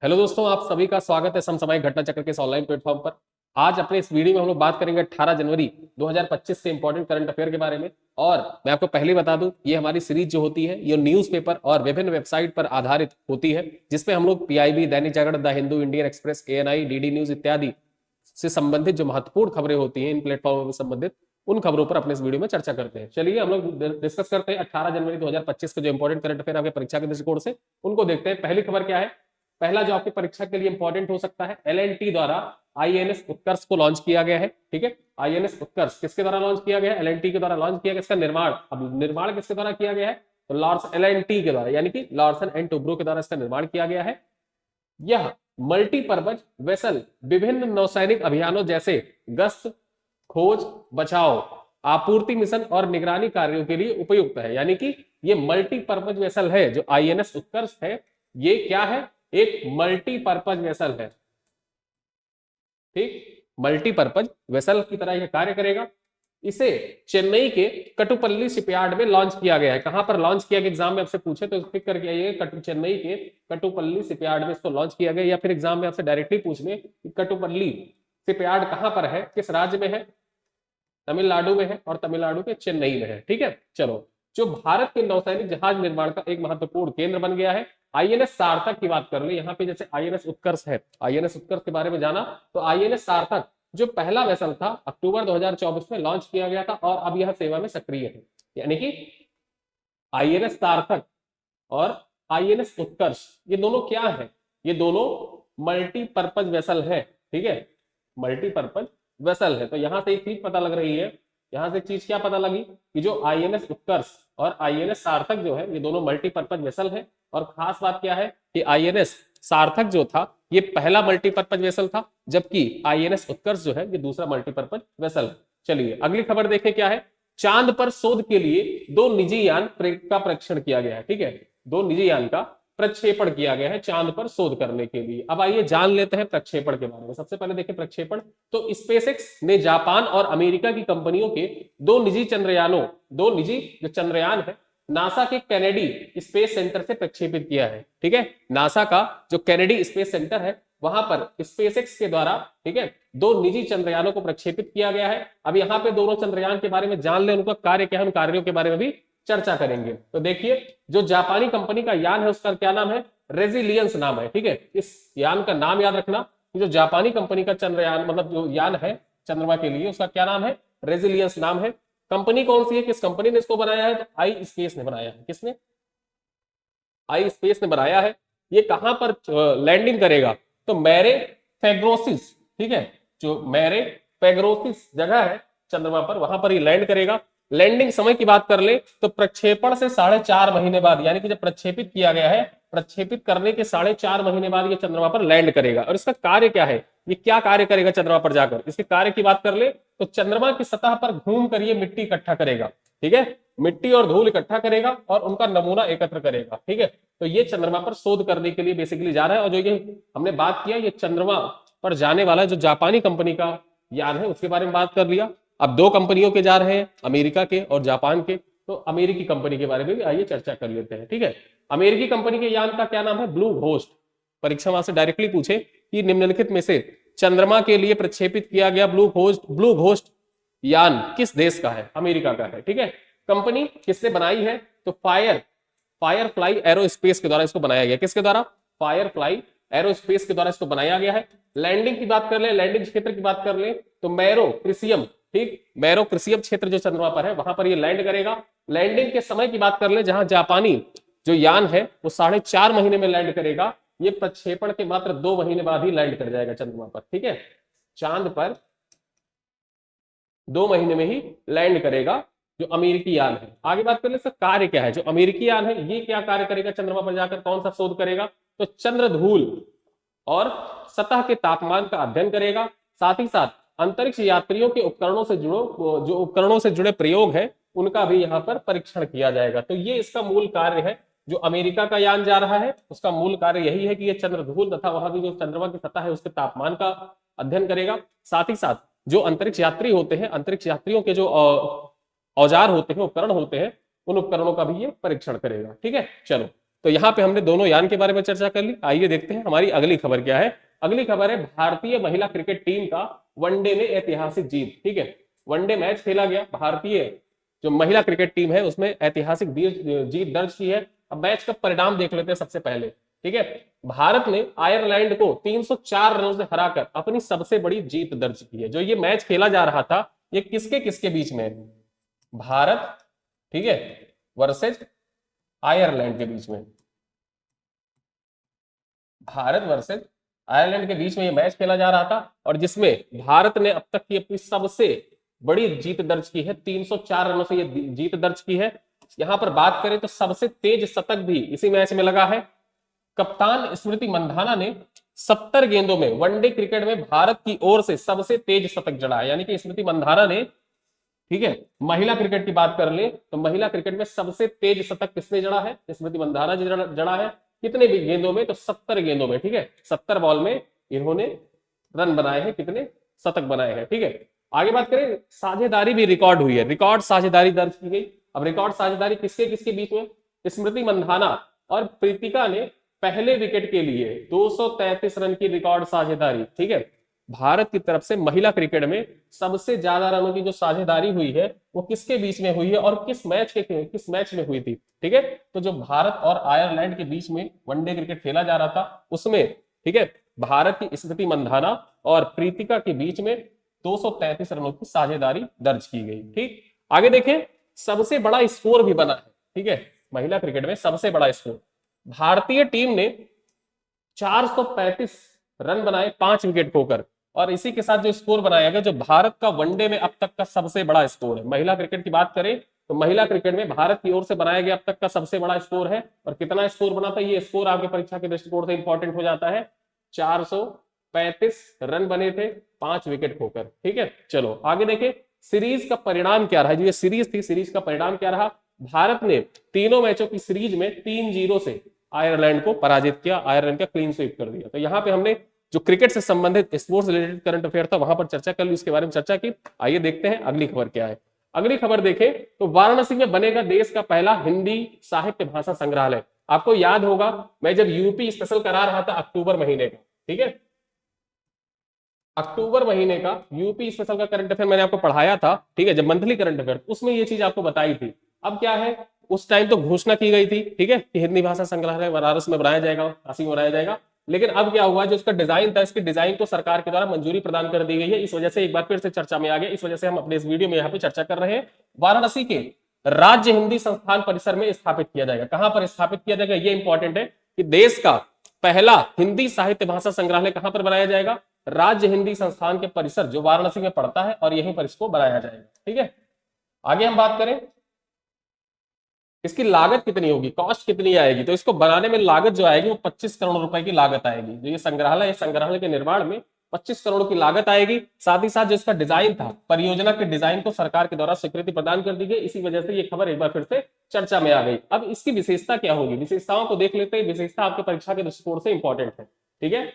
Hello दोस्तों, आप सभी का स्वागत है समसामयिक घटना चक्र के इस ऑनलाइन प्लेटफॉर्म पर। आज अपने इस वीडियो में हम लोग बात करेंगे 18 जनवरी 2025 से इंपॉर्टेंट करंट अफेयर के बारे में। और मैं आपको पहले बता दूं, ये हमारी सीरीज जो होती है ये न्यूज़पेपर और विभिन्न वेबसाइट पर आधारित होती है, जिसमें हम लोग PIB, Dainik Jagran, the Hindu, Indian Express, ANI, DD News इत्यादि से संबंधित जो महत्वपूर्ण खबरें होती हैं इन प्लेटफॉर्मों से संबंधित, उन खबरों पर अपने इस वीडियो में चर्चा करते हैं। चलिए हम लोग डिस्कस करते हैं 18 जनवरी 2025 के जो इंपॉर्टेंट करंट अफेयर आपके परीक्षा के दृष्टिकोण से, उनको देखते हैं। पहली खबर क्या है? पहला जो आपकी परीक्षा के लिए इंपॉर्टेंट हो सकता है, एलएनटी द्वारा आईएनएस उत्कर्ष को लॉन्च किया गया है। ठीक है, आईएनएस उत्कर्ष किसके द्वारा लॉन्च किया गया है? एलएनटी के द्वारा लॉन्च किया गया। इसका निर्माण, अब निर्माण किसके द्वारा किया गया है? तो लॉर्ड्स एलएनटी के द्वारा, यानी कि लॉर्सन एंड टुब्रो के द्वारा इसका निर्माण किया गया है। यह मल्टीपर्पज वेसल विभिन्न नौसैनिक अभियानों जैसे गश्त, खोज, बचाव, आपूर्ति मिशन और निगरानी कार्यों के लिए उपयुक्त है। यानी कि ये मल्टीपर्पज वेसल है जो आईएनएस उत्कर्ष है, ये क्या है? एक मल्टीपर्पज वेसल है। ठीक, मल्टीपर्पज वेसल की तरह यह कार्य करेगा। इसे चेन्नई के कटुपल्ली शिपयार्ड में लॉन्च किया गया है। कहां पर लॉन्च किया गया? एग्जाम में आपसे पूछे तो क्लिक करके आइए, चेन्नई के कटुपल्ली शिपयार्ड में इसको लॉन्च किया गया। या फिर एग्जाम में आपसे डायरेक्टली पूछ ले कि कटुपल्ली शिपयार्ड कहां पर है, किस राज्य में है? तमिलनाडु में है, और तमिलनाडु के चेन्नई में है। ठीक है, चलो, जो भारत के नौसैनिक जहाज निर्माण का एक महत्वपूर्ण केंद्र बन गया है। आईएनएस सार्थक की बात कर ले, यहाँ पे जैसे आईएनएस उत्कर्ष है, आईएनएस उत्कर्ष के बारे में जाना, तो आईएनएस सार्थक जो पहला वेसल था अक्टूबर 2024 में लॉन्च किया गया था और अब यह सेवा में सक्रिय है। यानी कि आईएनएस सार्थक और आईएनएस उत्कर्ष ये दोनों क्या है? ये दोनों मल्टीपर्पज वेसल है। ठीक है, मल्टीपर्पज वेसल है। तो यहां से एक चीज पता लग रही है, यहां से एक चीज क्या पता लगी कि जो आईएनएस उत्कर्ष और आईएनएस सार्थक जो है ये दोनों मल्टीपर्पज वेसल है। और खास बात क्या है कि आईएनएस सार्थक जो था ये पहला मल्टीपर्पज वेसल था, जबकि आईएनएस उत्कर्ष जो है ये दूसरा मल्टीपर्पज वेसल है। चलिए अगली खबर देखें क्या है। चांद पर शोध के लिए दो निजी यान का परीक्षण किया गया है। ठीक है, दो निजी यान का प्रक्षेपण किया गया है चांद पर शोध करने के लिए। अब आइए जान लेते हैं प्रक्षेपण के बारे में। सबसे पहले देखें प्रक्षेपण, तो स्पेसएक्स ने जापान और अमेरिका की कंपनियों के दो निजी जो चंद्रयान है, नासा के कैनेडी स्पेस सेंटर से प्रक्षेपित किया है। ठीक है, नासा का जो कैनेडी स्पेस सेंटर है वहां पर स्पेसएक्स के द्वारा, ठीक है, दो निजी चंद्रयानों को प्रक्षेपित किया गया है। अब यहाँ पे दोनों चंद्रयान के बारे में जान ले, उनका कार्य क्या है, उन कार्यों के बारे में भी चर्चा करेंगे। तो देखिए, जो जापानी कंपनी का यान है उसका क्या नाम है? रेजिलियंस नाम है। ठीक है, इस यान का नाम याद रखना कि जो जापानी कंपनी का चंद्रयान, मतलब जो यान है चंद्रमा के लिए, उसका क्या नाम है? रेजिलियंस नाम है। कंपनी कौन सी है, किस कंपनी ने इसको बनाया है? तो आई स्पेस ने बनाया है। किसने? आई स्पेस ने बनाया है। ये कहां पर लैंडिंग करेगा? तो मैरे फेग्रोसिस, ठीक है, जो मैरे फेग्रोसिस जगह है चंद्रमा पर, वहां पर ये लैंड करेगा। लैंडिंग समय की बात कर ले तो प्रक्षेपण से 4.5 महीने बाद, यानी कि जब प्रक्षेपित किया गया है, प्रक्षेपित करने के 4.5 महीने बाद ये चंद्रमा पर लैंड करेगा। और इसका कार्य क्या है, ये क्या कार्य करेगा चंद्रमा पर जाकर? इसके कार्य की बात कर ले तो चंद्रमा की सतह पर घूम कर ये मिट्टी इकट्ठा करेगा। ठीक है, मिट्टी और धूल इकट्ठा करेगा और उनका नमूना एकत्र करेगा। ठीक है, तो ये चंद्रमा पर शोध करने के लिए बेसिकली जा रहा है। और जो ये हमने बात किया, ये चंद्रमा पर जाने वाला जो जापानी कंपनी का यान है उसके बारे में बात कर लिया। अब दो कंपनियों के जा रहे हैं, अमेरिका के और जापान के। तो अमेरिकी कंपनी के बारे में भी आइए चर्चा कर लेते हैं। ठीक है, अमेरिकी कंपनी के यान का क्या नाम है? Blue ghost. परीक्षा वहां से डायरेक्टली पूछे कि निम्नलिखित में से चंद्रमा के लिए प्रक्षेपित किया गया ब्लू घोस्ट यान किस देश का है? अमेरिका का है। ठीक है, कंपनी किसने बनाई है? तो फायरफ्लाई एरोस्पेस के द्वारा इसको बनाया गया। किसके द्वारा? फायरफ्लाई एरोस्पेस के द्वारा इसको बनाया गया है। लैंडिंग की बात कर ले, लैंडिंग क्षेत्र की बात कर ले तो मैरो क्रिसियम, ठीक, मैरो क्रिसियम क्षेत्र जो चंद्रमा पर है वहां पर ये लैंड करेगा। लैंडिंग के समय की बात कर ले, जहां जापानी जो यान है वो 4.5 महीने में लैंड करेगा, ये प्रक्षेपण के मात्र 2 महीने बाद ही लैंड कर जाएगा चंद्रमा पर। ठीक है, चांद पर 2 महीने में ही लैंड करेगा जो अमेरिकी यान है। आगे बात कर ले इसका कार्य क्या है। जो अमेरिकी यान है ये क्या कार्य करेगा चंद्रमा पर जाकर? कौन सा शोध करेगा? तो चंद्र धूल और सतह के तापमान का अध्ययन करेगा। साथ ही साथ अंतरिक्ष यात्रियों के उपकरणों से जुड़े प्रयोग है उनका भी यहाँ पर परीक्षण किया जाएगा। तो ये इसका मूल कार्य है। जो अमेरिका का यान जा रहा है उसका मूल कार्य यही है कि ये चंद्रधूल तथा वहां भी जो चंद्रमा की सतह है उसके तापमान का अध्ययन करेगा। साथ ही साथ जो अंतरिक्ष यात्री होते हैं, अंतरिक्ष यात्रियों के जो औजार होते हैं, उपकरण होते हैं, उन उपकरणों का भी ये परीक्षण करेगा। ठीक है, चलो तो यहाँ पे हमने दोनों यान के बारे में चर्चा कर ली। आइए देखते हैं हमारी अगली खबर क्या है। अगली खबर है भारतीय महिला क्रिकेट टीम का वनडे में ऐतिहासिक जीत। ठीक है, वनडे मैच खेला गया, भारतीय जो महिला क्रिकेट टीम है उसमें ऐतिहासिक जीत दर्ज की है। अब मैच का परिणाम देख लेते हैं सबसे पहले। ठीक है, भारत ने आयरलैंड को 304 रनों से हराकर अपनी सबसे बड़ी जीत दर्ज की है। जो ये मैच खेला जा रहा था ये किसके किसके बीच में है? भारत, ठीक है, वर्सेज आयरलैंड के बीच में। भारत वर्सेज आयरलैंड के बीच में ये मैच खेला जा रहा था और जिसमें भारत ने अब तक की अपनी सबसे बड़ी जीत दर्ज की है। 304 रनों से ये जीत दर्ज की है। यहां पर बात करें तो सबसे तेज शतक भी इसी मैच में लगा है। कप्तान स्मृति मंधाना ने 70 गेंदों में वनडे क्रिकेट में भारत की ओर से सबसे तेज शतक जड़ा है। यानी कि स्मृति मंधाना ने, ठीक है, महिला क्रिकेट की बात कर ले तो महिला क्रिकेट में सबसे तेज शतक किसने जड़ा है? स्मृति मंधाना जी जड़ा है। कितने भी गेंदों में? तो 70 गेंदों में। ठीक है, 70 बॉल में इन्होंने रन बनाए हैं, कितने? शतक बनाए हैं। ठीक है, आगे बात करें, साझेदारी भी रिकॉर्ड हुई है, रिकॉर्ड साझेदारी दर्ज की गई। अब रिकॉर्ड साझेदारी किसके किसके बीच में? स्मृति मंधाना और प्रीतिका ने पहले विकेट के लिए 233 रन की रिकॉर्ड साझेदारी। ठीक है, भारत की तरफ से महिला क्रिकेट में सबसे ज्यादा रनों की जो साझेदारी हुई है वो किसके बीच में हुई है और किस मैच में हुई थी? ठीक है, तो जो भारत और आयरलैंड के बीच में वनडे क्रिकेट खेला जा रहा था उसमें, ठीक है, भारत की स्मृति मंधाना और प्रीतिका के बीच में 233 रनों की साझेदारी दर्ज की गई। ठीक, आगे देखें, सबसे बड़ा स्कोर भी बना है। ठीक है, महिला क्रिकेट में सबसे बड़ा स्कोर भारतीय टीम ने 435 रन बनाए 5 विकेट खोकर और इसी के साथ जो स्कोर बनाया गया, जो भारत का वनडे में अब तक का सबसे बड़ा स्कोर है। महिला क्रिकेट की बात करें तो महिला क्रिकेट में भारत की ओर से बनाया गया अब तक का सबसे बड़ा स्कोर है। और कितना स्कोर बना था? ये स्कोर आपके परीक्षा के दृष्टिकोण से इंपॉर्टेंट हो जाता है। 435 रन बने थे 5 विकेट खोकर। ठीक है, चलो आगे देखें सीरीज का परिणाम क्या रहा। जो ये सीरीज थी, सीरीज का परिणाम क्या रहा? भारत ने तीनों मैचों की सीरीज में 3-0 से आयरलैंड को पराजित किया, आयरलैंड का क्लीन स्वीप कर दिया। तो यहाँ पे हमने जो क्रिकेट से संबंधित स्पोर्ट्स रिलेटेड करंट अफेयर था वहां पर चर्चा कर ली, उसके बारे में चर्चा की। आइए देखते हैं अगली खबर क्या है। अगली खबर देखें तो वाराणसी में बनेगा देश का पहला हिंदी साहित्य भाषा संग्रहालय। आपको याद होगा मैं जब यूपी स्पेशल करा रहा था अक्टूबर महीने का, ठीक है, अक्टूबर महीने का यूपी स्पेशल का करंट अफेयर मैंने आपको पढ़ाया था। ठीक है, जब मंथली करंट अफेयर उसमें ये चीज आपको बताई थी। अब क्या है, उस टाइम तो घोषणा की गई थी, ठीक है, कि हिंदी भाषा संग्रहालय बनारस में बनाया जाएगा, काशी में बनाया जाएगा। लेकिन अब क्या हुआ, जो इसका डिजाइन था, इसके डिजाइन को सरकार के द्वारा मंजूरी प्रदान कर दी गई है। इस वजह से एक बार फिर से चर्चा में आ गया। इस वजह से हम अपने इस वीडियो में यहाँ पे चर्चा कर रहे हैं। वाराणसी के राज्य हिंदी संस्थान परिसर में स्थापित किया जाएगा। कहां पर स्थापित किया जाएगा ये इंपॉर्टेंट है कि देश का पहला हिंदी साहित्य भाषा संग्रहालय कहां पर बनाया जाएगा? राज्य हिंदी संस्थान के परिसर जो वाराणसी में पड़ता है और यहीं पर इसको बनाया जाएगा। ठीक है, आगे हम बात करें इसकी लागत कितनी होगी, कॉस्ट कितनी आएगी। तो इसको बनाने में लागत जो आएगी वो 25 करोड़ रुपए की लागत आएगी। जो ये संग्रहालय है, संग्रहालय के निर्माण में 25 करोड़ की लागत आएगी। साथ ही साथ जो इसका डिजाइन था, परियोजना के डिजाइन को सरकार के द्वारा स्वीकृति प्रदान कर दी गई। इसी वजह से ये खबर एक बार फिर से चर्चा में आ गई। अब इसकी विशेषता क्या होगी, विशेषताओं को देख लेते हैं। विशेषता आपके परीक्षा के दृष्टिकोण से इंपॉर्टेंट है। ठीक है,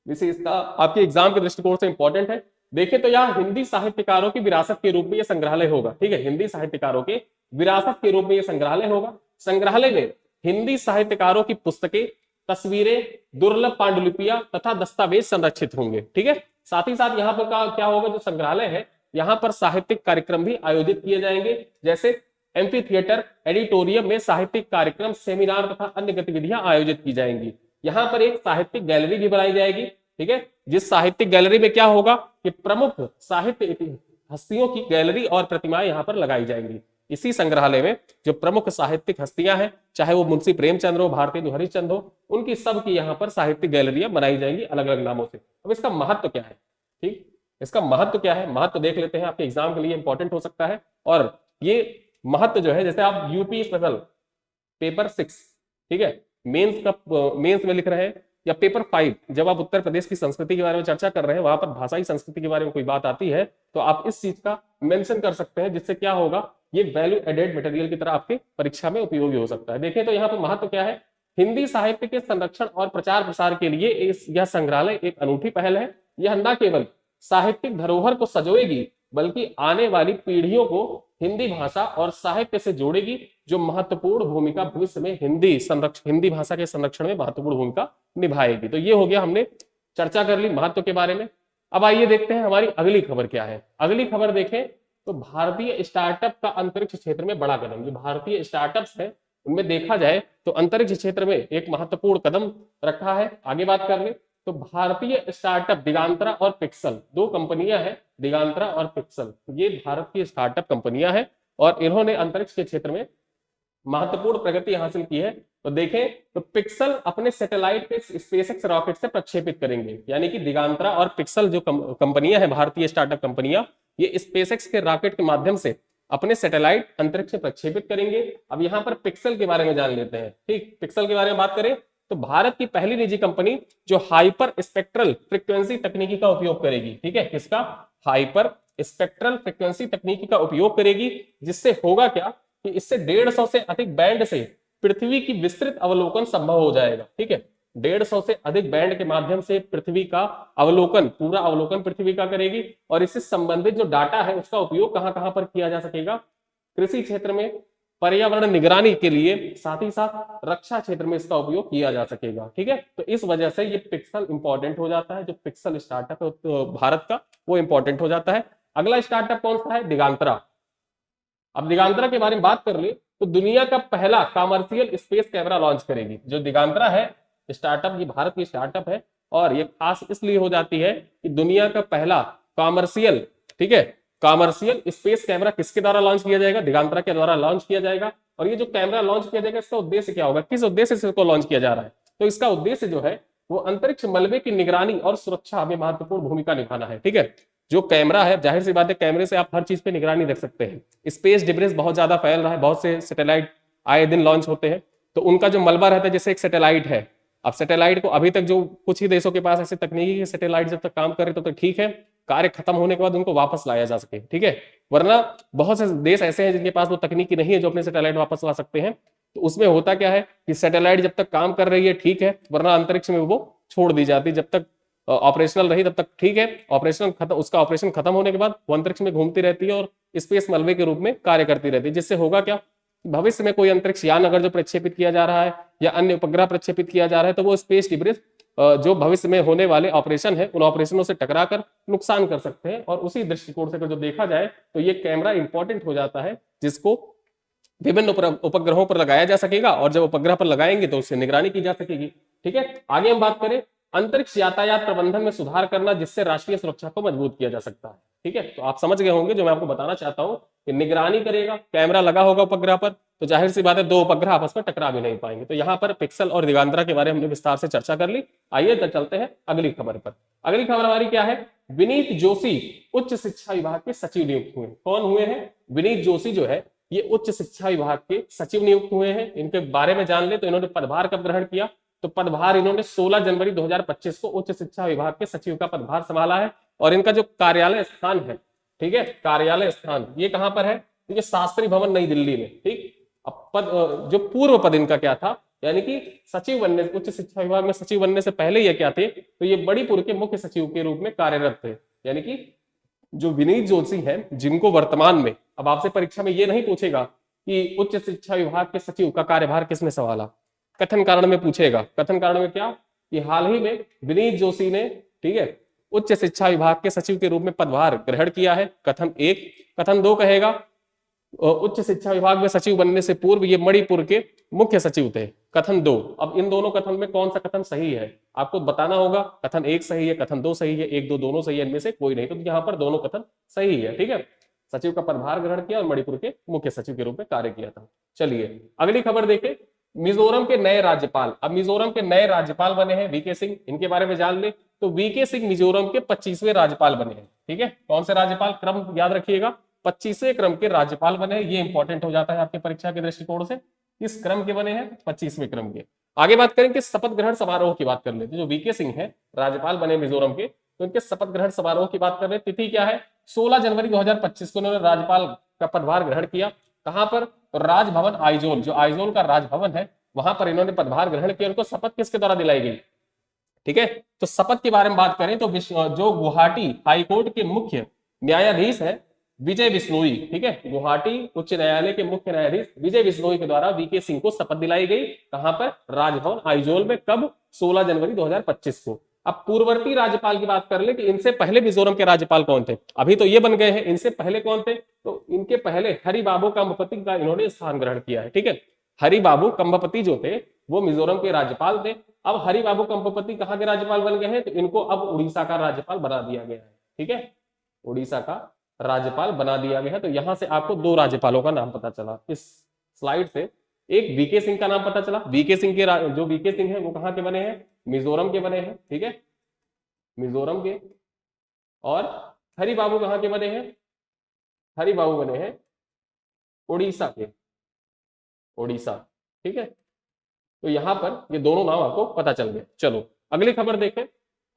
विशेषता आपके एग्जाम के दृष्टिकोण से इंपॉर्टेंट है। देखें तो यहाँ हिंदी साहित्यकारों की विरासत के रूप में यह संग्रहालय होगा। ठीक है, हिंदी साहित्यकारों के विरासत के रूप में यह संग्रहालय होगा। संग्रहालय में हिंदी साहित्यकारों की पुस्तकें, तस्वीरें, दुर्लभ पांडुलिपियां तथा दस्तावेज संरक्षित होंगे। ठीक है, साथ ही साथ यहाँ पर क्या होगा, जो संग्रहालय है यहाँ पर साहित्यिक कार्यक्रम भी आयोजित किए जाएंगे। जैसे एम्फी थिएटर, एडिटोरियम में साहित्यिक कार्यक्रम, सेमिनार तथा अन्य गतिविधियां आयोजित की जाएंगी। यहाँ पर एक साहित्यिक गैलरी भी बनाई जाएगी। ठीक है, जिस साहित्यिक गैलरी में क्या होगा कि प्रमुख साहित्य हस्तियों की गैलरी और प्रतिमाएं यहाँ पर लगाई जाएंगी। इसी संग्रहालय में जो प्रमुख साहित्यिक हस्तियां हैं, चाहे वो मुंशी प्रेमचंद्र हो, भारतेंदु हरिश्चंद्र हो, उनकी सबकी यहाँ पर साहित्यिक गैलरियां बनाई जाएंगी अलग अलग नामों से। अब इसका महत्व क्या है? ठीक, इसका महत्व क्या है, महत्व देख लेते हैं, आपके एग्जाम के लिए इंपॉर्टेंट हो सकता है। और ये महत्व जो है, जैसे आप यूपी स्पेशल पेपर 6, ठीक है, मेंस में लिख रहे हैं, या पेपर 5 जब आप उत्तर प्रदेश की संस्कृति के बारे में चर्चा कर रहे हैं, वहां पर भाषाई संस्कृति के बारे में कोई बात आती है तो आप इस चीज का मेंशन कर सकते हैं, जिससे क्या होगा, ये वैल्यू एडेड मटेरियल की तरह आपके परीक्षा में उपयोगी हो सकता है। देखें तो यहाँ पर महत्व क्या है, हिंदी साहित्य के संरक्षण और प्रचार प्रसार के लिए यह संग्रहालय एक अनूठी पहल है। यह न केवल साहित्यिक धरोहर को सजोएगी बल्कि आने वाली पीढ़ियों को हिंदी भाषा और साहित्य से जोड़ेगी, जो महत्वपूर्ण भूमिका भविष्य में हिंदी भाषा के संरक्षण में महत्वपूर्ण भूमिका निभाएगी। तो ये हो गया, हमने चर्चा कर ली महत्व के बारे में। अब आइए देखते हैं हमारी अगली खबर क्या है। अगली खबर देखें तो भारतीय स्टार्टअप का अंतरिक्ष क्षेत्र में बड़ा कदम। जो भारतीय स्टार्टअप्स है उनमें देखा जाए तो अंतरिक्ष क्षेत्र में एक महत्वपूर्ण कदम रखा है। आगे बात कर ले तो भारतीय स्टार्टअप दिगांतरा और पिक्सल, दो कंपनियां हैं, दिगांतरा और पिक्सल, ये भारत की स्टार्टअप कंपनियां हैं और इन्होंने अंतरिक्ष के क्षेत्र में महत्वपूर्ण प्रगति हासिल की है। तो देखें तो पिक्सल अपने सैटेलाइट पे स्पेसएक्स रॉकेट से प्रक्षेपित करेंगे, यानी कि दिगांतरा और पिक्सल जो कंपनियां हैं, भारतीय स्टार्टअप कंपनियां, ये स्पेसएक्स के रॉकेट के माध्यम से अपने सैटेलाइट अंतरिक्ष में प्रक्षेपित करेंगे। अब यहाँ पर पिक्सल के बारे में जान लेते हैं। ठीक, पिक्सल के बारे में बात करें तो भारत की पहली निजी कंपनी जो हाइपर स्पेक्ट्रल फ्रीक्वेंसी तकनीकी का उपयोग करेगी। ठीक है, किसका? हाइपर स्पेक्ट्रल फ्रीक्वेंसी तकनीकी का उपयोग करेगी, जिससे होगा क्या कि इससे 150 से अधिक बैंड से पृथ्वी की विस्तृत अवलोकन संभव हो जाएगा। ठीक है, 150 से अधिक बैंड के माध्यम से पृथ्वी का अवलोकन, पूरा अवलोकन पृथ्वी का करेगी और इससे संबंधित जो डाटा है उसका उपयोग कहां कहां पर किया जा सकेगा? कृषि क्षेत्र में, पर्यावरण निगरानी के लिए, साथ ही साथ रक्षा क्षेत्र में इसका उपयोग किया जा सकेगा। ठीक है, तो इस वजह से ये पिक्सल इंपॉर्टेंट हो जाता है। जो पिक्सल स्टार्टअप है तो भारत का, वो इंपॉर्टेंट हो जाता है। अगला स्टार्टअप कौन सा है? दिगांतरा। अब दिगांतरा के बारे में बात कर ले तो दुनिया का पहला कमर्शियल स्पेस कैमरा लॉन्च करेगी। जो दिगांतरा है स्टार्टअप, ये भारत की स्टार्टअप है और ये खास इसलिए हो जाती है कि दुनिया का पहला कमर्शियल, ठीक है, कमर्शियल स्पेस कैमरा किसके द्वारा लॉन्च किया जाएगा? दिगांतरा के द्वारा लॉन्च किया जाएगा। और ये जो कैमरा लॉन्च किया जाएगा इसका उद्देश्य क्या होगा? किस उद्देश्य से इसको लॉन्च किया जा रहा है? तो इसका उद्देश्य जो है वो अंतरिक्ष मलबे की निगरानी और सुरक्षा में महत्वपूर्ण भूमिका निभाना है। ठीक है, जो कैमरा है, जाहिर सी बात है कैमरे से आप हर चीज पे निगरानी रख सकते हैं। स्पेस डिब्रिस बहुत ज्यादा फैल रहा है, बहुत से सैटेलाइट आए दिन लॉन्च होते हैं, तो उनका जो मलबा रहता है, जैसे एक सैटेलाइट है, अब सैटेलाइट को अभी तक जो कुछ ही देशों के पास ऐसे तकनीकी सैटेलाइट जब तक काम कर रहे तो ठीक है, कार्य खत्म होने के बाद उनको वापस लाया जा सके। ठीक है, वरना बहुत से देश ऐसे हैं जिनके पास वो तकनीकी नहीं है जो अपने सैटेलाइट वापस ला सकते हैं। तो उसमें होता क्या है कि सैटेलाइट जब तक काम कर रही है ठीक है, वरना अंतरिक्ष में वो छोड़ दी जाती है। जब तक ऑपरेशनल रही तब तक ठीक है, उसका ऑपरेशन खत्म होने के बाद वो अंतरिक्ष में घूमती रहती है और स्पेस मलबे के रूप में कार्य करती रहती है। जिससे होगा क्या, भविष्य में कोई अंतरिक्ष यान अगर जो प्रक्षेपित किया जा रहा है या अन्य उपग्रह प्रक्षेपित किया जा रहा है तो वो स्पेस डिब्रिस जो भविष्य में होने वाले ऑपरेशन है उन ऑपरेशनों से टकरा कर नुकसान कर सकते हैं। और उसी दृष्टिकोण से अगर जो देखा जाए तो ये कैमरा इंपॉर्टेंट हो जाता है, जिसको विभिन्न उपग्रहों पर लगाया जा सकेगा और जब उपग्रह पर लगाएंगे तो उससे निगरानी की जा सकेगी। ठीक है, आगे हम बात करें अंतरिक्ष यातायात प्रबंधन में सुधार करना, जिससे राष्ट्रीय सुरक्षा को मजबूत किया जा सकता है। ठीक है, तो आप समझ गए होंगे जो मैं आपको बताना चाहता हूं कि निगरानी करेगा, कैमरा लगा होगा उपग्रह पर, तो जाहिर सी बात है दो उपग्रह आपस में टकरा भी नहीं पाएंगे। तो यहाँ पर पिक्सल और दिगांतरा के बारे में हमने विस्तार से चर्चा कर ली। आइए तो चलते हैं अगली खबर पर। अगली खबर हमारी क्या है? विनीत जोशी उच्च शिक्षा विभाग के सचिव नियुक्त हुए। कौन हुए हैं? विनीत जोशी जो है ये उच्च शिक्षा विभाग के सचिव नियुक्त हुए हैं। इनके बारे में जान ले तो इन्होंने पदभार कब ग्रहण किया? तो पदभार इन्होंने 16 जनवरी 2025 को उच्च शिक्षा विभाग के सचिव का पदभार संभाला है। और इनका जो कार्यालय स्थान है, ठीक है, कार्यालय स्थान ये कहां पर है? ये शास्त्री भवन नई दिल्ली में। ठीक, अब पद जो पूर्व पद इनका क्या था, यानी कि सचिव बनने, उच्च शिक्षा विभाग में सचिव बनने से पहले ये क्या थे? तो ये बड़ीपुर के मुख्य सचिव के रूप में कार्यरत थे। यानी कि जो विनीत जोशी है, जिनको वर्तमान में, अब आपसे परीक्षा में ये नहीं पूछेगा कि उच्च शिक्षा विभाग के सचिव का कार्यभार किसने संभाला, कथन कारण में पूछेगा। कथन कारण में क्या कि हाल ही में विनीत जोशी ने, ठीक है, उच्च शिक्षा विभाग के सचिव के रूप में पदभार ग्रहण किया है। कथन एक। कथन दो कहेगा उच्च शिक्षा विभाग में सचिव बनने से पूर्व ये मणिपुर के मुख्य सचिव थे। कथन दो। अब इन दोनों कथन में कौन सा कथन सही है आपको बताना होगा। कथन एक सही है, कथन दो सही है, एक दो दोनों सही है, इनमें से कोई नहीं। तो यहाँ पर दोनों कथन सही है। ठीक है, सचिव का पदभार ग्रहण किया और मणिपुर के मुख्य सचिव के रूप में कार्य किया था। चलिए अगली खबर देखें, मिजोरम के नए राज्यपाल। अब मिजोरम के नए राज्यपाल बने हैं वीके सिंह। इनके बारे में जान ले तो वीके सिंह मिजोरम के 25वें राज्यपाल बने हैं। ठीक है, कौन से राज्यपाल, क्रम याद रखिएगा, 25वें क्रम के राज्यपाल बने हैं। ये इंपॉर्टेंट हो जाता है आपके परीक्षा के दृष्टिकोण से, किस क्रम के बने हैं? 25वें क्रम के। आगे बात करें कि शपथ ग्रहण समारोह की बात कर लेते हैं। जो वीके सिंह है राज्यपाल बने मिजोरम के, तो इनके शपथ ग्रहण समारोह की बात कर रहे हैं। तिथि क्या है? 16 जनवरी 2025 को उन्होंने राज्यपाल का पदभार ग्रहण किया। कहां पर? तो राजभवन आइजोल, जो आइजोल का राजभवन है वहां पर इन्होंने पदभार ग्रहण किया। उनको शपथ किसके द्वारा दिलाई गई? ठीक है, तो शपथ के बारे में बात करें तो जो गुवाहाटी हाईकोर्ट के मुख्य न्यायाधीश है विजय बिश्नोई, ठीक है, गुवाहाटी उच्च न्यायालय के मुख्य न्यायाधीश विजय बिश्नोई के द्वारा वीके सिंह को शपथ दिलाई गई। कहां पर? राजभवन आइजोल में। कब? 16 जनवरी 2025 को। अब पूर्ववर्ती राज्यपाल की बात कर ले कि इनसे पहले मिजोरम के राज्यपाल कौन थे, अभी तो ये बन गए हैं, इनसे पहले कौन थे? तो इनके पहले हरिबाबू कंबपति का इन्होंने स्थान ग्रहण किया है, ठीक है। हरिबाबू कंबपति जो थे वो मिजोरम के राज्यपाल थे। अब हरिबाबू कंबपति कहाँ के राज्यपाल बन गए हैं? तो इनको अब उड़ीसा का राज्यपाल बना दिया गया है, ठीक है, उड़ीसा का राज्यपाल बना दिया गया है। तो यहां से आपको दो राज्यपालों का नाम पता चला इस स्लाइड से। एक वीके सिंह का नाम पता चला, वीके सिंह के जो वीके सिंह है वो कहाँ के बने हैं? मिजोरम के बने हैं, ठीक है, मिजोरम के। और हरिबाबू कहाँ के बने हैं? हरिबाबू बने हैं उड़ीसा के, उड़ीसा, ठीक है। तो यहां पर ये दोनों नाम आपको पता चल गए। चलो अगली खबर देखें।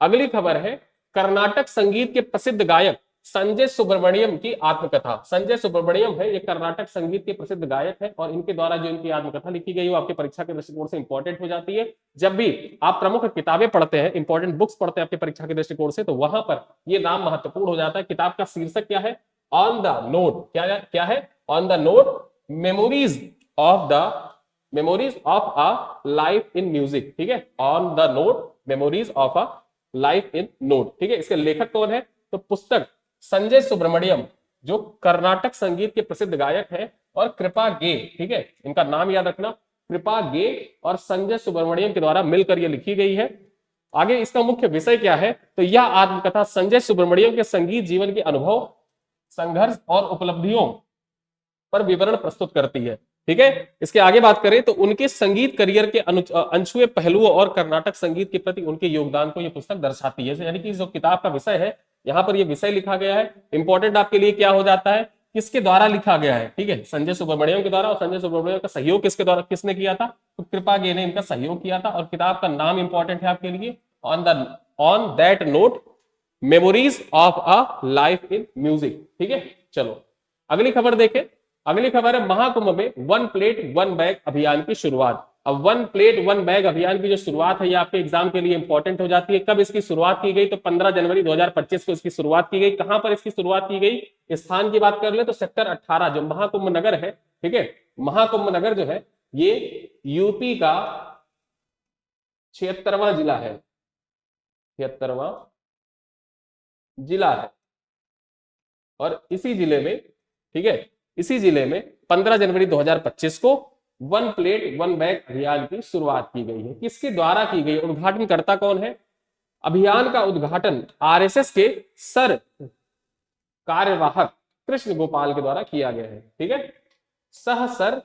अगली खबर है कर्नाटक संगीत के प्रसिद्ध गायक संजय सुब्रमण्यम की आत्मकथा। संजय सुब्रमण्यम है, ये कर्नाटक संगीत के प्रसिद्ध गायक है और इनके द्वारा जो इनकी आत्मकथा लिखी गई वो आपके परीक्षा के दृष्टिकोण से इंपॉर्टेंट हो जाती है। जब भी आप प्रमुख किताबें पढ़ते हैं, इंपॉर्टेंट बुक्स पढ़ते हैं आपके परीक्षा के दृष्टिकोण से, तो वहां पर ये नाम महत्वपूर्ण हो जाता है। किताब का शीर्षक क्या है? On the note. क्या है? On the note memories of a life in music, ठीक है, on the note memories of a life in note, ठीक है। इसके लेखक कौन है? तो पुस्तक संजय सुब्रमण्यम, जो कर्नाटक संगीत के प्रसिद्ध गायक हैं, और कृपा गे, ठीक है, इनका नाम याद रखना, कृपा गे और संजय सुब्रमण्यम के द्वारा मिलकर यह लिखी गई है। आगे इसका मुख्य विषय क्या है? तो यह आत्मकथा संजय सुब्रमण्यम के संगीत जीवन के अनुभव, संघर्ष और उपलब्धियों पर विवरण प्रस्तुत करती है, ठीक है। इसके आगे बात करें तो उनके संगीत करियर के अनछुए पहलुओं और कर्नाटक संगीत के प्रति उनके योगदान को यह पुस्तक दर्शाती है। यानी कि जो किताब का विषय है, यहाँ पर यह विषय लिखा गया है। इंपॉर्टेंट आपके लिए क्या हो जाता है? किसके द्वारा लिखा गया है, ठीक है, संजय सुब्रमण्यम के द्वारा। और संजय सुब्रमण्यम का सहयोग किसके द्वारा, किसने किया था? तो कृपा गे ने इनका सहयोग किया था। और किताब का नाम इंपॉर्टेंट है आपके लिए, on that note memories of a life in music, ठीक है। चलो अगली खबर देखें। अगली खबर है महाकुंभ में वन प्लेट वन बैग अभियान की शुरुआत। अब वन प्लेट वन बैग अभियान की जो शुरुआत है ये आपके एग्जाम के लिए इंपॉर्टेंट हो जाती है। कब इसकी शुरुआत की गई? तो 15 जनवरी 2025 को इसकी शुरुआत की गई। कहां पर इसकी शुरुआत की गई? स्थान की बात कर ले तो सेक्टर 18 जो महाकुंभ नगर है, ठीक है, महाकुंभ नगर जो है ये यूपी का 76वां जिला है, 76वां जिला है। और इसी जिले में, ठीक है, इसी जिले में 15 जनवरी 2025 को वन प्लेट वन बैग अभियान की शुरुआत की गई है। किसके द्वारा की गई? उद्घाटनकर्ता कौन है? अभियान का उद्घाटन आरएसएस के सर कार्यवाहक कृष्ण गोपाल के द्वारा किया गया है, ठीक है। सर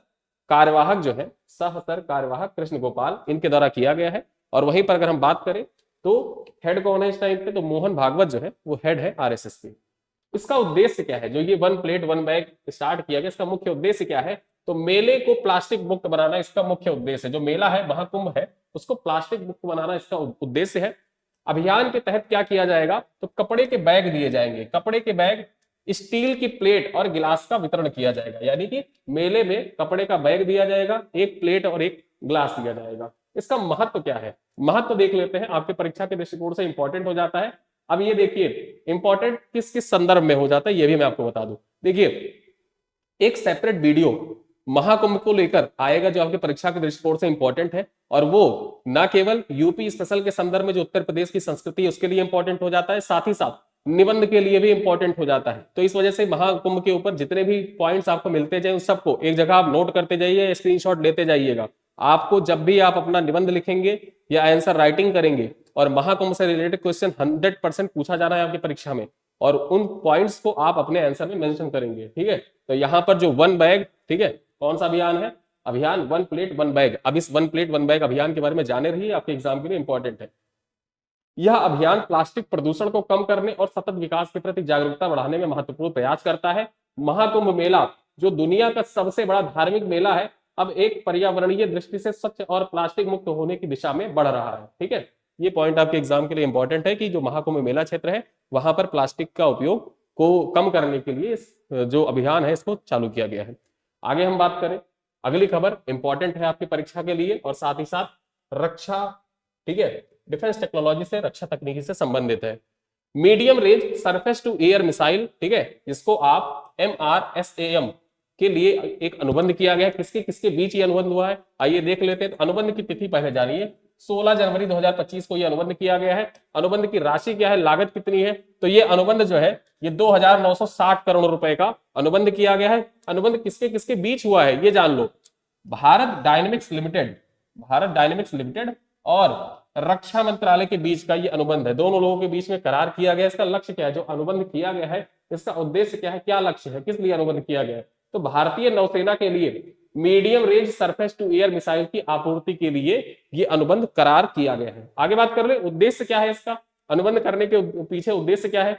कार्यवाहक जो है, सर कार्यवाहक कृष्ण गोपाल, इनके द्वारा किया गया है। और वहीं पर अगर हम बात करें तो हेड कौन है इस टाइम पे? तो मोहन भागवत जो है वो हेड है आरएसएस के। इसका उद्देश्य क्या है? जो ये one plate one bag start किया गया, इसका मुख्य उद्देश्य क्या है? तो मेले को प्लास्टिक मुक्त बनाना इसका मुख्य उद्देश्य है। जो मेला है, महाकुंभ है, उसको प्लास्टिक मुक्त बनाना इसका उद्देश्य है। अभियान के तहत क्या किया जाएगा? तो कपड़े के बैग दिए जाएंगे, कपड़े के बैग, स्टील की प्लेट और गिलास का वितरण किया जाएगा। यानी कि मेले में कपड़े का बैग दिया जाएगा, एक प्लेट और एक गिलास दिया जाएगा। इसका महत्व क्या है? महत्व देख लेते हैं, आपके परीक्षा के दृष्टिकोण से इंपॉर्टेंट हो जाता है। अब ये देखिए इंपॉर्टेंट किस किस संदर्भ में हो जाता है ये भी मैं आपको बता दूं। देखिए एक सेपरेट वीडियो महाकुंभ को लेकर आएगा जो आपके परीक्षा के दृष्टिकोण से इंपॉर्टेंट है, और वो ना केवल यूपी स्पेशल के संदर्भ में जो उत्तर प्रदेश की संस्कृति है उसके लिए इंपॉर्टेंट हो जाता है, साथ ही साथ निबंध के लिए भी इंपॉर्टेंट हो जाता है। तो इस वजह से महाकुंभ के ऊपर जितने भी पॉइंट्स आपको मिलते जाए उस सबको एक जगह आप नोट करते जाइए, स्क्रीनशॉट लेते जाइएगा। आपको जब भी आप अपना निबंध लिखेंगे या आंसर राइटिंग करेंगे और महाकुंभ से रिलेटेड क्वेश्चन 100% पूछा जा रहा है आपकी परीक्षा में, और उन पॉइंट्स को आप अपने आंसर में मेंशन करेंगे, ठीक है। तो यहाँ पर जो वन बैग, ठीक है, कौन सा अभियान है? अभियान वन प्लेट वन बैग। अब इस वन प्लेट वन बैग अभियान के बारे में जाने रहिए, आपके एग्जाम के लिए इंपॉर्टेंट है। यह अभियान प्लास्टिक प्रदूषण को कम करने और सतत विकास के प्रति जागरूकता बढ़ाने में महत्वपूर्ण प्रयास करता है। महाकुंभ मेला जो दुनिया का सबसे बड़ा धार्मिक मेला है, अब एक पर्यावरणीय दृष्टि से स्वच्छ और प्लास्टिक मुक्त होने की दिशा में बढ़ रहा है, ठीक है। ये पॉइंट आपके एग्जाम के लिए इंपॉर्टेंट है कि जो महाकुंभ मेला क्षेत्र है वहां पर प्लास्टिक का उपयोग को कम करने के लिए जो अभियान है इसको चालू किया गया है। आगे हम बात करें, अगली खबर इंपॉर्टेंट है आपकी परीक्षा के लिए और साथ ही साथ रक्षा, ठीक है, डिफेंस टेक्नोलॉजी से, रक्षा तकनीकी से संबंधित है। Medium range surface to air missile, ठीक है, जिसको आप MRSAM के लिए एक अनुबंध किया गया है। किसके किसके बीच ये अनुबंध हुआ है, आइए देख लेते हैं। तो अनुबंध की तिथि पहले जानिए, 16 जनवरी 2025 को ये अनुबंध किया गया है। अनुबंध की राशि क्या है, लागत कितनी है, तो ये अनुबंध जो है ये 2960 करोड़ रुपए का अनुबंध किया गया है। अनुबंध किसके किसके बीच हुआ है ये जान लो, भारत डायनेमिक्स लिमिटेड और रक्षा मंत्रालय के बीच का ये अनुबंध है। दोनों लोगों के बीच में करार किया गया। इसका लक्ष्य क्या है, जो अनुबंध किया गया है इसका उद्देश्य क्या है, क्या लक्ष्य है, किस लिए अनुबंध किया गया है, तो भारतीय नौसेना के लिए medium range surface to air missile की आपूर्ति के लिए ये अनुबंध करार किया गया है। आगे बात कर ले, उद्देश्य क्या है इसका, अनुबंध करने के पीछे उद्देश्य क्या है,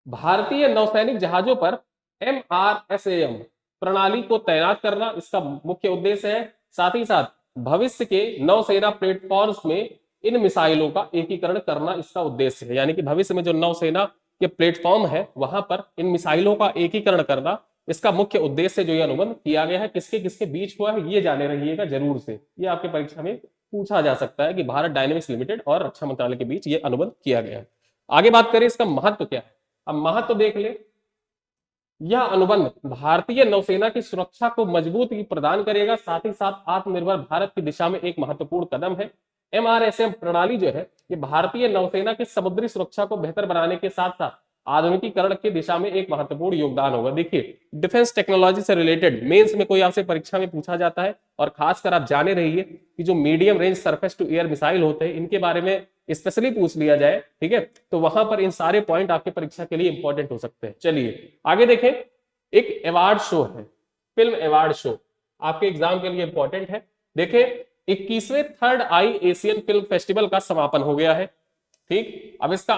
भारतीय नौसैनिक जहाजों पर MRSAM प्रणाली को तैनात करना इसका मुख्य उद्देश्य है। साथ ही साथ भविष्य के नौसेना प्लेटफॉर्म्स में इन मिसाइलों का एकीकरण करना इसका उद्देश्य है। यानी कि भविष्य में जो नौसेना के प्लेटफॉर्म है वहां पर इन मिसाइलों का एकीकरण करना इसका मुख्य उद्देश्य जो ये अनुबंध किया गया है। किसके किसके बीच हुआ है ये जाने रहिएगा जरूर से, ये आपके परीक्षा में पूछा जा सकता है कि भारत डायनेमिक्स लिमिटेड और रक्षा मंत्रालय के बीच ये अनुबंध किया गया है। आगे बात करें इसका महत्व क्या है, अब महत्व देख ले। यह अनुबंध भारतीय नौसेना की सुरक्षा को मजबूती प्रदान करेगा, साथ ही साथ आत्मनिर्भर भारत की दिशा में एक महत्वपूर्ण कदम है। MRSAM प्रणाली जो है ये भारतीय नौसेना की समुद्री सुरक्षा को बेहतर बनाने के साथ साथ आधुनिकीकरण की दिशा में एक महत्वपूर्ण योगदान होगा। देखिए डिफेंस टेक्नोलॉजी से रिलेटेड मेंस में कोई आपसे परीक्षा में पूछा जाता है, और खासकर आप जाने रहिए कि जो medium range surface to air missile होते हैं इनके बारे में स्पेशली पूछ लिया जाए, ठीक है, तो वहां पर इन सारे पॉइंट आपके परीक्षा के लिए इंपॉर्टेंट हो सकते हैं। चलिए आगे देखें, एक अवार्ड शो है, फिल्म अवार्ड शो आपके एग्जाम के लिए इंपॉर्टेंट है। देखिए 21वें थर्ड आई एशियन फिल्म फेस्टिवल का समापन हो गया है, ठीक। अब इसका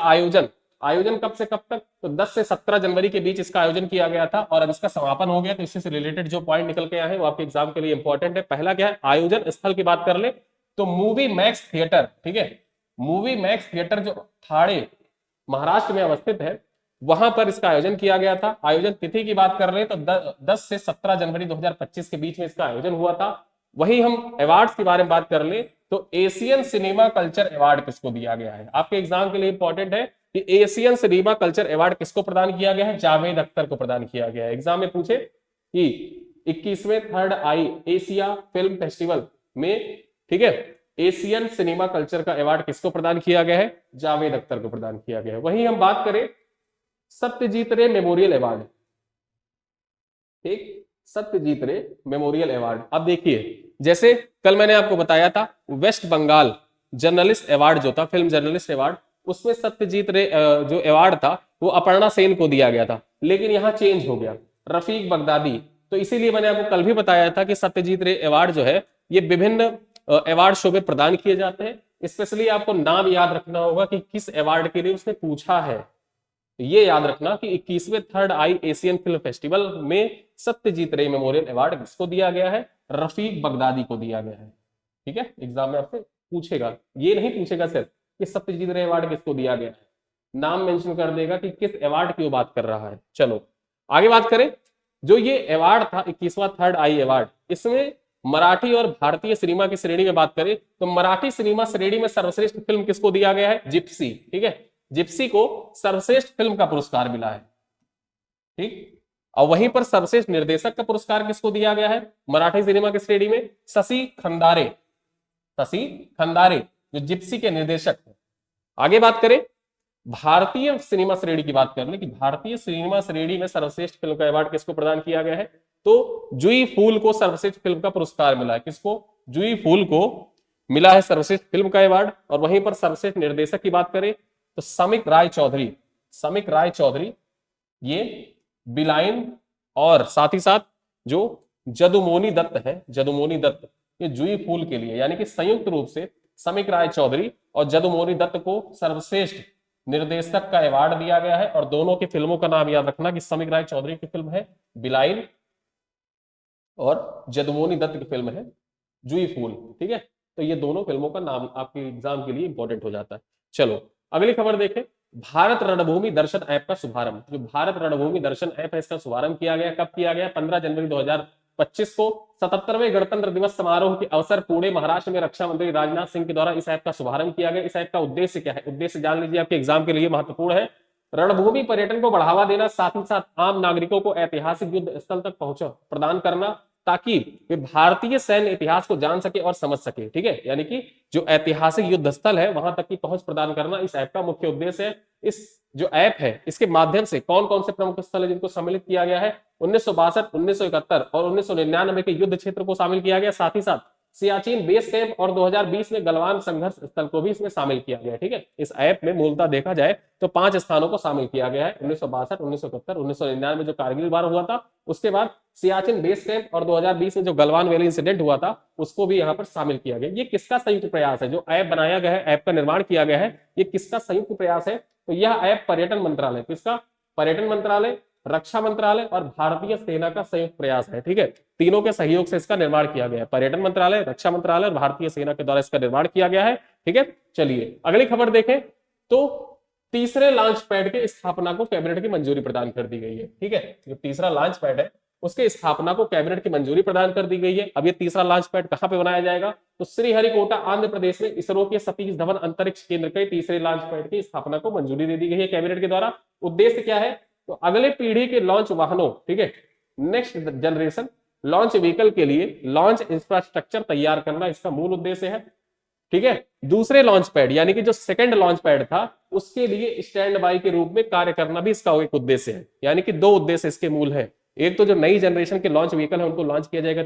आयोजन कब से कब तक, तो 10 से 17 जनवरी के बीच इसका आयोजन किया गया था और अब इसका समापन हो गया। तो इससे रिलेटेड जो पॉइंट निकल के आए हैं वो आपके एग्जाम के लिए इंपॉर्टेंट है। पहला क्या है, आयोजन स्थल की बात कर ले तो मूवी मैक्स थिएटर, ठीक है, मूवी मैक्स थिएटर जो ठाणे महाराष्ट्र में अवस्थित है वहां पर इसका आयोजन किया गया था। आयोजन तिथि की बात कर रहे हैं तो 10 से 17 जनवरी 2025 के बीच में इसका आयोजन हुआ था। वही हम अवार्ड्स के बारे में बात कर ले तो एशियन सिनेमा कल्चर अवार्ड किसको दिया गया है, आपके एग्जाम के लिए इंपॉर्टेंट है कि एशियन सिनेमा कल्चर अवार्ड किसको प्रदान किया गया है, जावेद अख्तर को प्रदान किया गया है। एग्जाम में पूछे कि 21वें थर्ड आई एशिया फिल्म फेस्टिवल में, ठीक है, एशियन सिनेमा कल्चर का अवार्ड किसको प्रदान किया गया है, जावेद अख्तर को प्रदान किया गया है। वहीं हम बात करें सत्यजीत रे मेमोरियल अवार्ड, ठीक, सत्यजीत रे मेमोरियल अवार्ड। अब देखिए जैसे कल मैंने आपको बताया था वेस्ट बंगाल जर्नलिस्ट अवार्ड जो था, फिल्म जर्नलिस्ट अवार्ड, उसमें सत्यजीत रे जो अवार्ड था वो अपर्णा सेन को दिया गया था, लेकिन यहाँ चेंज हो गया, रफीक बगदादी। तो इसीलिए मैंने आपको कल भी बताया था कि सत्यजीत रे अवार्ड जो है ये विभिन्न अवार्ड शो में प्रदान किए जाते हैं। स्पेशली आपको नाम याद रखना होगा कि किस अवार्ड के लिए उसने पूछा है। ये याद रखना कि 21वें थर्ड आई एशियन फिल्म फेस्टिवल में सत्यजीत रे मेमोरियल अवार्ड किसको दिया गया है, रफीक बगदादी को दिया गया है, ठीक है। एग्जाम में आपसे पूछेगा, ये नहीं पूछेगा सिर्फ कि सत्यजीत रे अवार्ड किसको दिया गया है, नाम मेंशन कर देगा कि किस अवार्ड की वो बात कर रहा है। चलो आगे बात करें, जो ये अवार्ड था 21वां थर्ड आई अवार्ड, इसमें मराठी और भारतीय सिनेमा की श्रेणी में बात करें तो मराठी सिनेमा श्रेणी में सर्वश्रेष्ठ फिल्म किसको दिया गया है, जिप्सी, ठीक है, जिप्सी को सर्वश्रेष्ठ फिल्म का पुरस्कार मिला है, ठीक। और वहीं पर सर्वश्रेष्ठ निर्देशक का पुरस्कार किसको दिया गया है मराठी सिनेमा की श्रेणी में, शशि खंदारे जो जिप्सी के निर्देशक हैं। आगे बात करें भारतीय सिनेमा श्रेणी की बात कर ले कि भारतीय सिनेमा श्रेणी में सर्वश्रेष्ठ फिल्म का अवार्ड किसको प्रदान किया गया है, तो जुई फूल को सर्वश्रेष्ठ फिल्म का पुरस्कार मिला है। किसको, जुई फूल को मिला है सर्वश्रेष्ठ फिल्म का अवार्ड। और वहीं पर सर्वश्रेष्ठ निर्देशक की बात करें तो समीक राय चौधरी ये बिलाइन और साथ ही साथ जो जदुमोनी दत्त ये जुई फूल के लिए, यानी कि संयुक्त रूप से समीक राय चौधरी और जदुमोनी दत्त को सर्वश्रेष्ठ निर्देशक का अवार्ड दिया गया है। और दोनों की फिल्मों का नाम याद रखना कि समीक राय चौधरी की फिल्म है बिलाइन और जदुमोनी दत्त की फिल्म है जुई फूल, ठीक है। तो ये दोनों फिल्मों का नाम आपके एग्जाम के लिए इंपॉर्टेंट हो जाता है। चलो अगली खबर देखें, भारत रणभूमि दर्शन ऐप का शुभारंभ। जो भारत रणभूमि दर्शन ऐप है इसका शुभारंभ किया गया, कब किया गया, 15 जनवरी 2025 को 77वें गणतंत्र दिवस समारोह के अवसर पुणे महाराष्ट्र में रक्षा मंत्री राजनाथ सिंह के द्वारा इस ऐप का शुभारंभ किया गया। इस ऐप का उद्देश्य क्या है? उद्देश्य जान लीजिए, आपके एग्जाम के लिए महत्वपूर्ण है। रणभूमि पर्यटन को बढ़ावा देना, साथ ही साथ आम नागरिकों को ऐतिहासिक युद्ध स्थल तक पहुंच प्रदान करना, ताकि वे भारतीय सैन्य इतिहास को जान सके और समझ सके। ठीक है, यानी कि जो ऐतिहासिक युद्ध स्थल है वहां तक की पहुंच प्रदान करना इस ऐप का मुख्य उद्देश्य है। इस जो ऐप है इसके माध्यम से कौन कौन से प्रमुख स्थल है जिनको सम्मिलित किया गया है? 1962, 1971 और 1999 के युद्ध क्षेत्र को शामिल किया गया। साथ ही साथ सियाचिन बेस कैंप और 2020 में गलवान संघर्ष स्थल को भी इसमें शामिल किया गया है। ठीक है, इस ऐप में मूलतः देखा जाए तो 5 स्थानों को शामिल किया गया है। 1962, 1971, 1999 में जो कारगिल वार हुआ था, उसके बाद सियाचिन बेस कैंप और 2020 में जो गलवान वैली इंसिडेंट हुआ था उसको भी यहाँ पर शामिल किया गया। ये किसका संयुक्त प्रयास है? जो ऐप बनाया गया है, ऐप का निर्माण किया गया है, ये किसका संयुक्त प्रयास है? तो यह ऐप पर्यटन मंत्रालय, किसका? पर्यटन मंत्रालय, रक्षा मंत्रालय और भारतीय सेना का संयुक्त प्रयास है। ठीक है, तीनों के सहयोग से इसका निर्माण किया गया है। पर्यटन मंत्रालय, रक्षा मंत्रालय और भारतीय सेना के द्वारा इसका निर्माण किया गया है। ठीक है, चलिए अगली खबर देखें तो तीसरे लॉन्च पैड के स्थापना को कैबिनेट की मंजूरी प्रदान कर दी गई है। ठीक है, जो तीसरा लॉन्च पैड है उसके स्थापना को कैबिनेट की मंजूरी प्रदान कर दी गई है। अब ये तीसरा लॉन्च पैड कहां पे बनाया जाएगा? तो श्रीहरिकोटा आंध्र प्रदेश में इसरो के सतीश धवन अंतरिक्ष केंद्र के तीसरे लॉन्च पैड की स्थापना को मंजूरी दे दी गई है कैबिनेट के द्वारा। उद्देश्य क्या है? तो अगले पीढ़ी के लॉन्च वाहनों, ठीक है, नेक्स्ट जनरेशन लॉन्च व्हीकल के लिए लॉन्च इंफ्रास्ट्रक्चर तैयार करना इसका मूल उद्देश्य है। ठीक है, दूसरे लॉन्च पैड यानी कि जो सेकंड लॉन्च पैड था उसके लिए स्टैंड बाई के रूप में कार्य करना भी इसका एक उद्देश्य है। यानी कि 2 उद्देश्य इसके मूल है। एक तो जो नई जनरेशन के लॉन्च व्हीकल है उनको लॉन्च किया जाएगा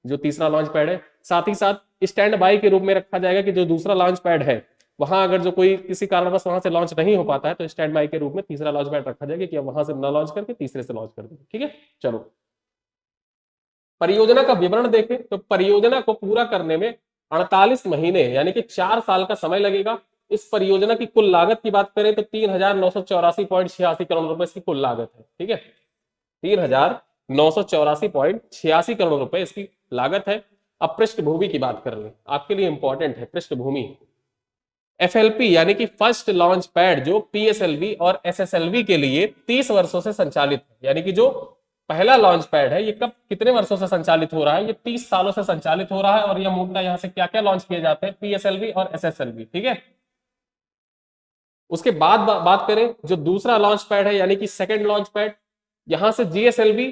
जो तीसरा लॉन्च पैड है, साथ ही साथ स्टैंड बाई के रूप में रखा जाएगा कि जो दूसरा लॉन्च पैड है वहां अगर जो कोई किसी कारणवश वहां से लॉन्च नहीं हो पाता है तो स्टैंड बाई के रूप में तीसरा लॉन्च पैड रखा जाएगा कि अब वहां से न लॉन्च करके तीसरे से लॉन्च कर देंगे। ठीक है, चलो परियोजना का विवरण देखें तो परियोजना को पूरा करने में 48 महीने यानी कि 4 साल का समय लगेगा। इस परियोजना की कुल लागत की बात करें तो 3,984.86 करोड़ रुपए इसकी कुल लागत है। ठीक है, 3,984.86 करोड़ रुपए इसकी लागत है। अब पृष्ठभूमि की बात कर लें, आपके लिए इंपॉर्टेंट है पृष्ठभूमि। एफएलपी यानी कि फर्स्ट लॉन्च पैड जो पीएसएलवी और एसएसएलवी के लिए 30 वर्षों से संचालित है। यानी कि जो पहला लॉन्च पैड है ये कब कितने वर्षों से संचालित हो रहा है? ये 30 सालों से संचालित हो रहा है। और ये मूलतः यहां से क्या क्या लॉन्च किए जाते हैं? पीएसएलवी और एसएसएलवी। ठीक है, उसके बाद बात करें जो दूसरा लॉन्च पैड है यानी कि सेकंड लॉन्च पैड, यहां से जीएसएलवी,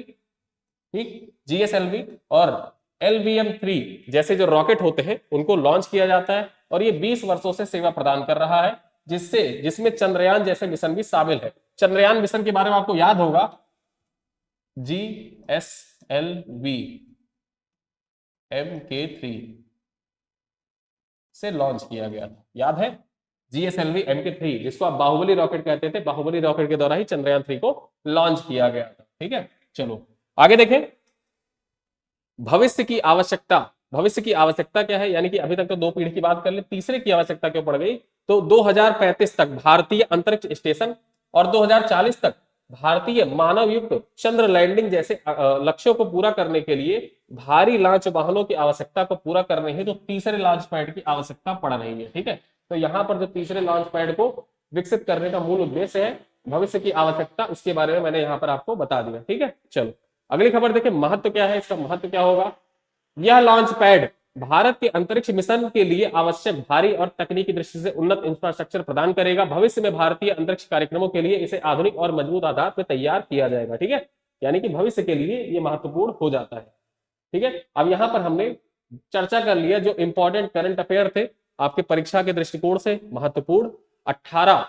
ठीक, जीएसएलवी और LVM-3 जैसे जो रॉकेट होते हैं उनको लॉन्च किया जाता है। और ये 20 वर्षों से सेवा प्रदान कर रहा है जिसमें चंद्रयान जैसे मिशन भी शामिल है। चंद्रयान मिशन के बारे में आपको याद होगा, GSLV MK3 से लॉन्च किया गया था, याद है? GSLV MK3 जिसको आप बाहुबली रॉकेट कहते थे, बाहुबली रॉकेट के द्वारा ही चंद्रयान 3 को लॉन्च किया गया था। ठीक है, चलो आगे देखें। भविष्य की आवश्यकता, भविष्य की आवश्यकता क्या है? यानी कि अभी तक तो 2 पीढ़ी की बात कर ले, तीसरे की आवश्यकता क्यों पड़ गई? तो 2035 तक भारतीय अंतरिक्ष स्टेशन और 2040 तक भारतीय मानव युक्त चंद्र लैंडिंग जैसे लक्ष्यों को पूरा करने के लिए भारी लॉन्च वाहनों की आवश्यकता को पूरा करने हेतु तो तीसरे लॉन्च पैड की आवश्यकता पड़ रही है। ठीक है, तो यहाँ पर जो तीसरे लॉन्च पैड को विकसित करने का मूल उद्देश्य है भविष्य की आवश्यकता, उसके बारे में मैंने यहाँ पर आपको बता दिया। ठीक है, चलो अगली खबर देखें। महत्व क्या है इसका? महत्व क्या होगा? यह लॉन्च पैड भारत के अंतरिक्ष मिशन के लिए आवश्यक भारी और तकनीकी दृष्टि से उन्नत इंफ्रास्ट्रक्चर प्रदान करेगा। भविष्य में भारतीय अंतरिक्ष कार्यक्रमों के लिए इसे आधुनिक और मजबूत आधार पर तैयार किया जाएगा। ठीक है, यानी कि भविष्य के लिए यह महत्वपूर्ण हो जाता है। ठीक है, अब यहां पर हमने चर्चा कर लिया जो इंपॉर्टेंट करंट अफेयर थे आपके परीक्षा के दृष्टिकोण से महत्वपूर्ण 18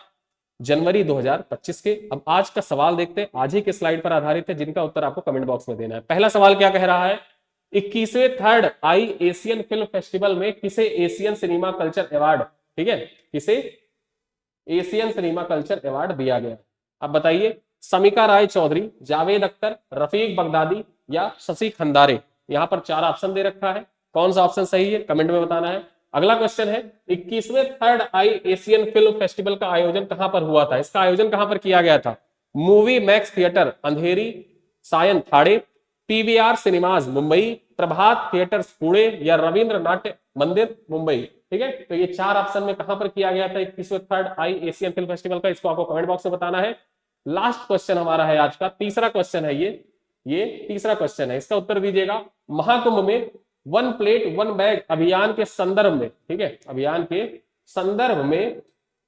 जनवरी 2025 के। अब आज का सवाल देखते हैं, आज ही के स्लाइड पर आधारित है जिनका उत्तर आपको कमेंट बॉक्स में देना है। पहला सवाल क्या कह रहा है? 21वें थर्ड आई एशियन फिल्म फेस्टिवल में किसे एशियन सिनेमा कल्चर अवार्ड, ठीक है, किसे एशियन सिनेमा कल्चर अवार्ड दिया गया? अब बताइए, समीका राय चौधरी, जावेद अख्तर, रफीक बगदादी या शशि खंदारे? यहां पर 4 ऑप्शन दे रखा है, कौन सा ऑप्शन सही है कमेंट में बताना है। अगला क्वेश्चन है 21वें थर्ड आई एशियन फिल्म फेस्टिवल का आयोजन कहां पर हुआ था? इसका आयोजन कहां पर किया गया था? मूवी मैक्स थिएटर अंधेरी सायन थाड़े, पीवीआर सिनेमाज मुंबई, प्रभात थिएटर्स पुणे या रविंद्र नाट्य मंदिर मुंबई। ठीक है, तो ये 4 ऑप्शन में कहां पर किया गया था 21वें थर्ड आई एशियन फिल्म फेस्टिवल का? इसको आपको कमेंट बॉक्स में बताना है। लास्ट क्वेश्चन हमारा है आज का, तीसरा क्वेश्चन है ये। ये तीसरा क्वेश्चन है, इसका उत्तर दीजिएगा। महाकुंभ में वन प्लेट वन बैग अभियान के संदर्भ में, ठीक है, अभियान के संदर्भ में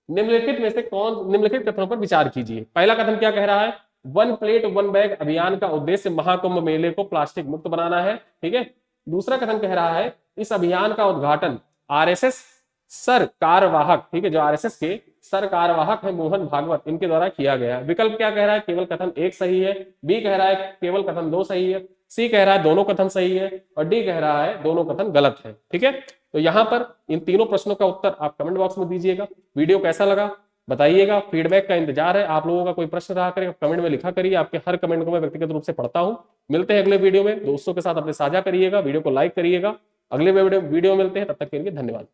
निम्नलिखित में से कौन, निम्नलिखित कथनों पर विचार कीजिए। पहला कथन क्या कह रहा है, वन प्लेट वन बैग अभियान का उद्देश्य महाकुंभ मेले को प्लास्टिक मुक्त बनाना है, ठीक है। दूसरा कथन कह रहा है इस अभियान का उद्घाटन आरएसएस सर कार्यवाहक, ठीक है, जो आरएसएस के सर कार्यवाहक है मोहन भागवत, इनके द्वारा किया गया। विकल्प क्या कह रहा है, केवल कथन एक सही है। बी कह रहा है केवल कथन दो सही है। सी कह रहा है दोनों कथन सही है। और डी कह रहा है दोनों कथन गलत है, ठीक है। तो यहाँ पर इन तीनों प्रश्नों का उत्तर आप कमेंट बॉक्स में दीजिएगा। वीडियो कैसा लगा बताइएगा, फीडबैक का इंतजार है। आप लोगों का कोई प्रश्न रहा करेगा कमेंट में लिखा करिए, आपके हर कमेंट को मैं व्यक्तिगत रूप से पढ़ता हूं। मिलते हैं अगले वीडियो में, दोस्तों के साथ अपने साझा करिएगा, वीडियो को लाइक करिएगा। अगले वीडियो मिलते हैं, तब तक के लिए धन्यवाद।